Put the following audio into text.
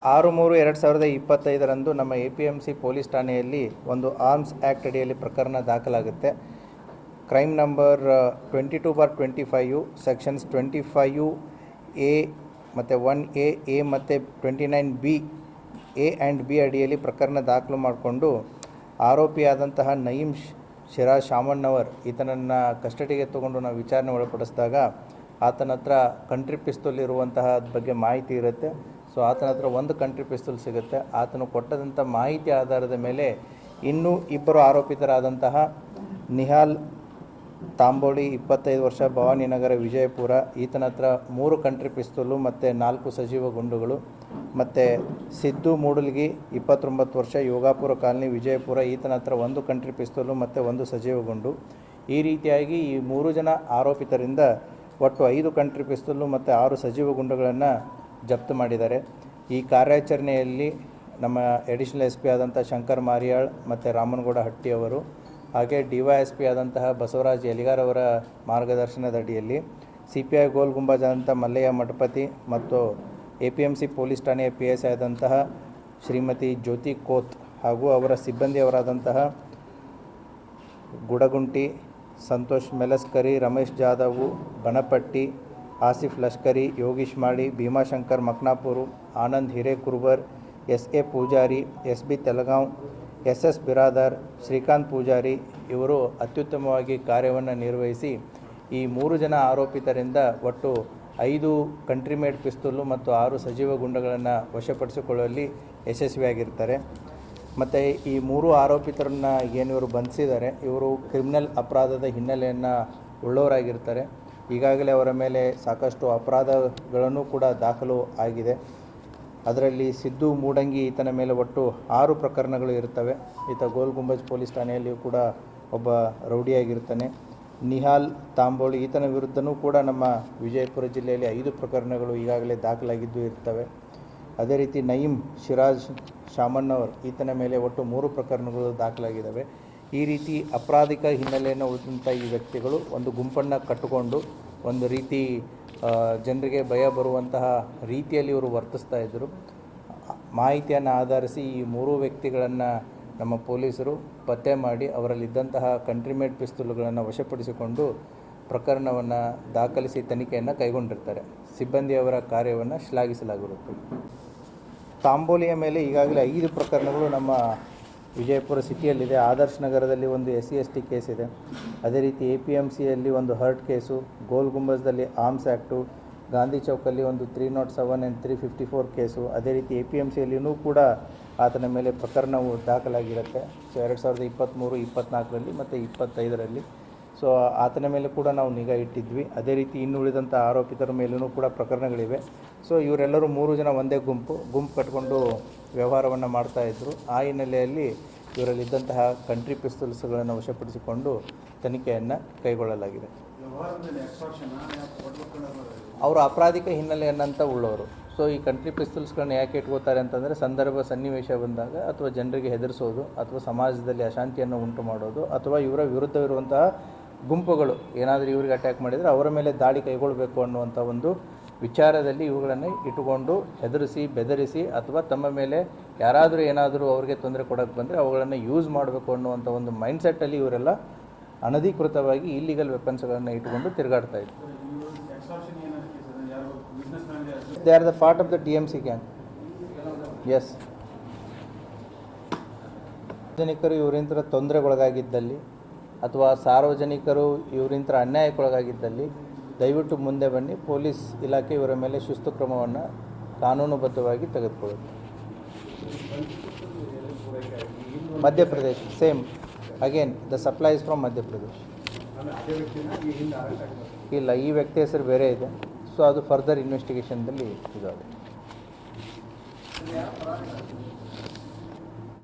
6/3/2025 ನಮ್ಮ APMC police ಠಾಣೆಯಲ್ಲಿ ಒಂದು ಆರ್ಮ್ಸ್ ಆ್ಯಕ್ಟ್ ಅಡಿಯಲ್ಲಿ ಪ್ರಕರಣ ದಾಖಲಾಗುತ್ತೆ. ಕ್ರೈಮ್ ನಂಬರ್ 22/25 ಸೆಕ್ಷನ್ಸ್ 25A ಮತ್ತು 1A ಮತ್ತು 29B A ಆ್ಯಂಡ್ B ಅಡಿಯಲ್ಲಿ ಪ್ರಕರಣ ದಾಖಲು ಮಾಡಿಕೊಂಡು ಆರೋಪಿಯಾದಂತಹ ನಯೀಮ್ ಶಿರಾಜ್ ಶಾಮಣ್ಣವರ್ ಈತನನ್ನು ಕಸ್ಟಡಿಗೆ ತಗೊಂಡು ನಾವು ವಿಚಾರಣೆ ಒಳಪಡಿಸಿದಾಗ ಆತನ ಹತ್ರ ಕಂಟ್ರಿ ಪಿಸ್ತೂಲ್ ಇರುವಂತಹ ಬಗ್ಗೆ ಮಾಹಿತಿ ಇರುತ್ತೆ. ಸೊ ಆತನ ಹತ್ರ ಒಂದು ಕಂಟ್ರಿ ಪಿಸ್ತೂಲ್ ಸಿಗುತ್ತೆ. ಆತನು ಕೊಟ್ಟದಂಥ ಮಾಹಿತಿ ಆಧಾರದ ಮೇಲೆ ಇನ್ನೂ ಇಬ್ಬರು ಆರೋಪಿತರಾದಂತಹ ನಿಹಾಲ್ ತಾಂಬೋಳಿ 25 ವರ್ಷ, ಭವಾನಿನಗರ, ವಿಜಯಪುರ, ಈತನ ಹತ್ರ 3 ಕಂಟ್ರಿ ಪಿಸ್ತೂಲು ಮತ್ತು 4 ಸಜೀವ ಗುಂಡುಗಳು, ಮತ್ತು ಸಿದ್ದು ಮೂಡಲ್ಗಿ 29 ವರ್ಷ, ಯೋಗಾಪುರ ಕಾಲನಿ, ವಿಜಯಪುರ, ಈತನ ಹತ್ರ 1 ಕಂಟ್ರಿ ಪಿಸ್ತೂಲು ಮತ್ತು 1 ಸಜೀವ ಗುಂಡು. ಈ ರೀತಿಯಾಗಿ ಈ 3 ಜನ ಆರೋಪಿತರಿಂದ ಒಟ್ಟು 5 ಕಂಟ್ರಿ ಪಿಸ್ತೂಲು ಮತ್ತು 6 ಸಜೀವ ಗುಂಡುಗಳನ್ನು ಜಪ್ತು ಮಾಡಿದ್ದಾರೆ. ಈ ಕಾರ್ಯಾಚರಣೆಯಲ್ಲಿ ನಮ್ಮ ಅಡಿಷನಲ್ SP ಆದಂಥ ಶಂಕರ್ ಮಾರಿಯಾಳ್ ಮತ್ತು ರಾಮನಗೌಡ ಹಟ್ಟಿ ಅವರು, ಹಾಗೆ DYSP ಆದಂತಹ ಬಸವರಾಜ್ ಯಲಿಗಾರ್ ಅವರ ಮಾರ್ಗದರ್ಶನದ ಅಡಿಯಲ್ಲಿ CPI ಗೋಲ್ ಗುಂಬಾಜ್ ಆದಂಥ ಮಲ್ಲಯ್ಯ ಮಠಪತಿ ಮತ್ತು APMC ಪೊಲೀಸ್ ಠಾಣೆಯ PSI ಆದಂತಹ ಶ್ರೀಮತಿ ಜ್ಯೋತಿ ಕೋತ್ ಹಾಗೂ ಅವರ ಸಿಬ್ಬಂದಿಯವರಾದಂತಹ ಗುಡಗುಂಟಿ, ಸಂತೋಷ್ ಮೆಲಸ್ಕರಿ, ರಮೇಶ್ ಜಾಧವ್, ಬನಪಟ್ಟಿ, ಆಸಿಫ್ ಲಷ್ಕರಿ, ಯೋಗೀಶ್ ಮಾಡಿ, Bhimashankar ಮಕ್ನಾಪುರು, Anand Hirekurbar, SA Poojary, SB ತೆಲಗಾಂವ್, SS Biradar, Srikanth Poojary ಇವರು ಅತ್ಯುತ್ತಮವಾಗಿ ಕಾರ್ಯವನ್ನು ನಿರ್ವಹಿಸಿ ಈ 3 ಜನ ಆರೋಪಿತರಿಂದ ಒಟ್ಟು 5 ಕಂಟ್ರಿ ಮೇಡ್ ಪಿಸ್ತೂಲು ಮತ್ತು 6 ಸಜೀವ ಗುಂಡುಗಳನ್ನು ವಶಪಡಿಸಿಕೊಳ್ಳುವಲ್ಲಿ ಯಶಸ್ವಿಯಾಗಿರ್ತಾರೆ. ಮತ್ತು ಈ 3 ಆರೋಪಿತರನ್ನು ಏನು ಇವರು ಬಂಧಿಸಿದ್ದಾರೆ, ಇವರು ಕ್ರಿಮಿನಲ್ ಅಪರಾಧದ ಹಿನ್ನೆಲೆಯನ್ನು ಉಳ್ಳವರಾಗಿರ್ತಾರೆ. ಈಗಾಗಲೇ ಅವರ ಮೇಲೆ ಸಾಕಷ್ಟು ಅಪರಾಧಗಳನ್ನು ಕೂಡ ದಾಖಲು ಆಗಿದೆ. ಅದರಲ್ಲಿ ಸಿದ್ದು ಮೂಡಂಗಿ ಈತನ ಮೇಲೆ ಒಟ್ಟು 6 ಪ್ರಕರಣಗಳು ಇರ್ತವೆ. ಈತ ಗೋಲ್ ಗುಂಬಜ್ ಪೊಲೀಸ್ ಠಾಣೆಯಲ್ಲಿಯೂ ಕೂಡ ಒಬ್ಬ ರೌಡಿಯಾಗಿರ್ತಾನೆ. ನಿಹಾಲ್ ತಾಂಬೋಳಿ ಈತನ ವಿರುದ್ಧವೂ ಕೂಡ ನಮ್ಮ ವಿಜಯಪುರ ಜಿಲ್ಲೆಯಲ್ಲಿ 5 ಪ್ರಕರಣಗಳು ಈಗಾಗಲೇ ದಾಖಲಾಗಿದ್ದು ಇರ್ತವೆ. ಅದೇ ರೀತಿ ನಯೀಮ್ ಶಿರಾಜ್ ಶಾಮಣ್ಣವರ್ ಈತನ ಮೇಲೆ ಒಟ್ಟು 3 ಪ್ರಕರಣಗಳು ದಾಖಲಾಗಿದ್ದಾವೆ. ಈ ರೀತಿ ಅಪರಾಧಿಕ ಹಿನ್ನೆಲೆಯನ್ನು ಉಳಿದಂಥ ಈ ವ್ಯಕ್ತಿಗಳು ಒಂದು ಗುಂಪನ್ನು ಕಟ್ಟಿಕೊಂಡು ಒಂದು ರೀತಿ ಜನರಿಗೆ ಭಯ ಬರುವಂತಹ ರೀತಿಯಲ್ಲಿ ಇವರು ವರ್ತಿಸ್ತಾ ಇದ್ದರು. ಮಾಹಿತಿಯನ್ನು ಆಧರಿಸಿ ಈ 3 ವ್ಯಕ್ತಿಗಳನ್ನು ನಮ್ಮ ಪೊಲೀಸರು ಪತ್ತೆ ಮಾಡಿ ಅವರಲ್ಲಿದ್ದಂತಹ ಕಂಟ್ರಿ ಮೇಡ್ ಪಿಸ್ತೂಲುಗಳನ್ನು ವಶಪಡಿಸಿಕೊಂಡು ಪ್ರಕರಣವನ್ನು ದಾಖಲಿಸಿ ತನಿಖೆಯನ್ನು ಕೈಗೊಂಡಿರ್ತಾರೆ. ಸಿಬ್ಬಂದಿಯವರ ಕಾರ್ಯವನ್ನು ಶ್ಲಾಘಿಸಲಾಗಿರುತ್ತದೆ. ತಾಂಬೋಲಿಯ ಮೇಲೆ ಈಗಾಗಲೇ 5 ಪ್ರಕರಣಗಳು ನಮ್ಮ ವಿಜಯಪುರ ಸಿಟಿಯಲ್ಲಿದೆ. ಆದರ್ಶ್ ನಗರದಲ್ಲಿ ಒಂದು SC/ST ಕೇಸ್ ಇದೆ. ಅದೇ ರೀತಿ APMCಯಲ್ಲಿ ಒಂದು ಹರ್ಟ್ ಕೇಸು, ಗೋಲ್ ಗುಂಬಜ್ದಲ್ಲಿ ಆರ್ಮ್ಸ್ ಆ್ಯಕ್ಟು, ಗಾಂಧಿ ಚೌಕಲ್ಲಿ ಒಂದು 307 ಆ್ಯಂಡ್ 354 ಕೇಸು. ಅದೇ ರೀತಿ APMCಯಲ್ಲಿಯೂ ಕೂಡ ಆತನ ಮೇಲೆ ಪ್ರಕರಣವು ದಾಖಲಾಗಿರುತ್ತೆ. ಸೊ 2023, 24ರಲ್ಲಿ ಮತ್ತು 25ರಲ್ಲಿ. ಸೊ ಆತನ ಮೇಲೆ ಕೂಡ ನಾವು ನಿಗಾ ಇಟ್ಟಿದ್ವಿ. ಅದೇ ರೀತಿ ಇನ್ನುಳಿದಂಥ ಆರೋಪಿತರ ಮೇಲೂ ಕೂಡ ಪ್ರಕರಣಗಳಿವೆ. ಸೊ ಇವರೆಲ್ಲರೂ 3 ಜನ ಒಂದೇ ಗುಂಪು ಕಟ್ಟಿಕೊಂಡು ವ್ಯವಹಾರವನ್ನು ಮಾಡ್ತಾಯಿದ್ರು. ಆ ಹಿನ್ನೆಲೆಯಲ್ಲಿ ಇವರಲ್ಲಿದ್ದಂತಹ ಕಂಟ್ರಿ ಪಿಸ್ತೂಲ್ಸ್ಗಳನ್ನು ವಶಪಡಿಸಿಕೊಂಡು ತನಿಖೆಯನ್ನು ಕೈಗೊಳ್ಳಲಾಗಿದೆ. ಅವರು ಅಪರಾಧಿಕ ಹಿನ್ನೆಲೆಯನ್ನಂತ ಉಳ್ಳವರು. ಸೊ ಈ ಕಂಟ್ರಿ ಪಿಸ್ತೂಲ್ಸ್ಗಳನ್ನ ಯಾಕೆ ಇಟ್ಕೋತಾರೆ ಅಂತಂದರೆ ಸಂದರ್ಭ ಸನ್ನಿವೇಶ ಬಂದಾಗ ಅಥವಾ ಜನರಿಗೆ ಹೆದರಿಸೋದು ಅಥವಾ ಸಮಾಜದಲ್ಲಿ ಅಶಾಂತಿಯನ್ನು ಉಂಟು ಮಾಡೋದು ಅಥವಾ ಇವರ ವಿರುದ್ಧವಿರುವಂತಹ ಗುಂಪುಗಳು ಏನಾದರೂ ಇವರಿಗೆ ಅಟ್ಯಾಕ್ ಮಾಡಿದರೆ ಅವರ ಮೇಲೆ ದಾಳಿ ಕೈಗೊಳ್ಳಬೇಕು ಅನ್ನುವಂಥ ಒಂದು ವಿಚಾರದಲ್ಲಿ ಇವುಗಳನ್ನು ಇಟ್ಟುಕೊಂಡು ಹೆದರಿಸಿ, ಬೆದರಿಸಿ ಅಥವಾ ತಮ್ಮ ಮೇಲೆ ಯಾರಾದರೂ ಏನಾದರೂ ಅವರಿಗೆ ತೊಂದರೆ ಕೊಡೋಕ್ಕೆ ಬಂದರೆ ಅವುಗಳನ್ನು ಯೂಸ್ ಮಾಡಬೇಕು ಅನ್ನುವಂಥ ಒಂದು ಮೈಂಡ್ಸೆಟ್ಟಲ್ಲಿ ಇವರೆಲ್ಲ ಅನಧಿಕೃತವಾಗಿ ಇಲ್ಲಿಗಲ್ ವೆಪನ್ಸ್ಗಳನ್ನು ಇಟ್ಟುಕೊಂಡು ತಿರುಗಾಡ್ತಾ ಇದ್ರು. They are the part of the DMC gang. Yes, ಸಾರ್ವಜನಿಕರು ಇವರಿಂದ ತೊಂದರೆಗೊಳಗಾಗಿದ್ದಲ್ಲಿ ಅಥವಾ ಸಾರ್ವಜನಿಕರು ಇವರಿಂದ ಅನ್ಯಾಯಕ್ಕೊಳಗಾಗಿದ್ದಲ್ಲಿ ದಯವಿಟ್ಟು ಮುಂದೆ ಬನ್ನಿ. ಪೊಲೀಸ್ ಇಲಾಖೆ ಇವರ ಮೇಲೆ ಶಿಸ್ತು ಕ್ರಮವನ್ನು ಕಾನೂನುಬದ್ಧವಾಗಿ ತೆಗೆದುಕೊಳ್ಳುತ್ತೆ. Madhya Pradesh same again the supplies from Madhya Pradesh. ಇಲ್ಲ, ಈ ವ್ಯಕ್ತಿ ಹೆಸರು ಬೇರೆ ಇದೆ. ಸೊ ಅದು ಫರ್ದರ್ ಇನ್ವೆಸ್ಟಿಗೇಷನ್ದಲ್ಲಿ ಇದಾಗುತ್ತೆ.